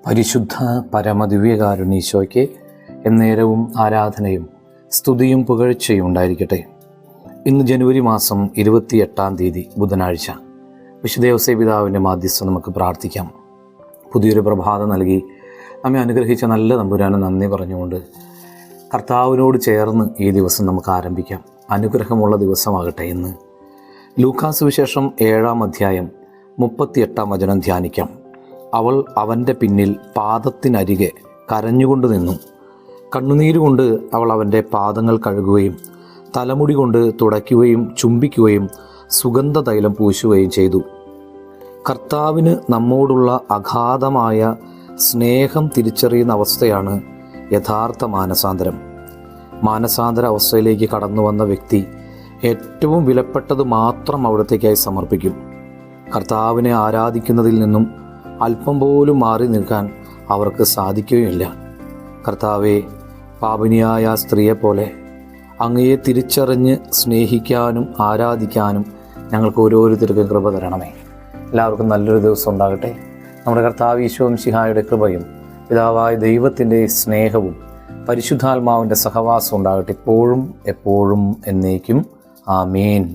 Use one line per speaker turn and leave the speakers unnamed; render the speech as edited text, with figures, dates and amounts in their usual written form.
പരിശുദ്ധ പരമദിവ്യകാരുണ്യീശോയ്ക്ക് എന്നേരവും ആരാധനയും സ്തുതിയും പുകഴ്ചയും ഉണ്ടായിരിക്കട്ടെ. ഇന്ന് ജനുവരി മാസം 28 ബുധനാഴ്ച. വിശുദ്ധ ഔസേപ്പ് പിതാവിൻ്റെ മാധ്യസ്ഥം നമുക്ക് പ്രാർത്ഥിക്കാം. പുതിയൊരു പ്രഭാതം നൽകി നമ്മെ അനുഗ്രഹിച്ച നല്ല തമ്പുരാന് നന്ദി പറഞ്ഞുകൊണ്ട് കർത്താവിനോട് ചേർന്ന് ഈ ദിവസം നമുക്ക് ആരംഭിക്കാം. അനുഗ്രഹമുള്ള ദിവസമാകട്ടെ. ഇന്ന് ലൂക്കാ സുവിശേഷം 7-ാം അധ്യായം 38-ാം വചനം ധ്യാനിക്കാം. അവൾ അവൻ്റെ പിന്നിൽ പാദത്തിനരികെ കരഞ്ഞുകൊണ്ട് നിന്നു. കണ്ണുനീരുകൊണ്ട് അവൾ അവൻ്റെ പാദങ്ങൾ കഴുകുകയും തലമുടി കൊണ്ട് തുടയ്ക്കുകയും ചുംബിക്കുകയും സുഗന്ധതൈലം പൂശുകയും ചെയ്തു. കർത്താവിന് നമ്മോടുള്ള അഗാധമായ സ്നേഹം തിരിച്ചറിയുന്ന അവസ്ഥയാണ് യഥാർത്ഥ മാനസാന്തരം. മാനസാന്തര അവസ്ഥയിലേക്ക് കടന്നു വന്ന വ്യക്തി ഏറ്റവും വിലപ്പെട്ടത് മാത്രം അവിടത്തേക്കായി സമർപ്പിക്കും. കർത്താവിനെ ആരാധിക്കുന്നതിൽ നിന്നും അല്പം പോലും മാറി നിൽക്കാൻ അവർക്ക് സാധിക്കുകയില്ല. കർത്താവെ, പാപിനിയായ സ്ത്രീയെപ്പോലെ അങ്ങയെ തിരിച്ചറിഞ്ഞ് സ്നേഹിക്കാനും ആരാധിക്കാനും ഞങ്ങൾക്ക് ഓരോരുത്തർക്കും കൃപ തരണമേ. എല്ലാവർക്കും നല്ലൊരു ദിവസം ഉണ്ടാകട്ടെ. നമ്മുടെ കർത്താവ് ഈശോ മിശിഹായുടെ കൃപയും പിതാവായ ദൈവത്തിൻ്റെ സ്നേഹവും പരിശുദ്ധാത്മാവിൻ്റെ സഹവാസം ഉണ്ടാകട്ടെ, ഇപ്പോഴും എപ്പോഴും എന്നേക്കും. ആമേൻ.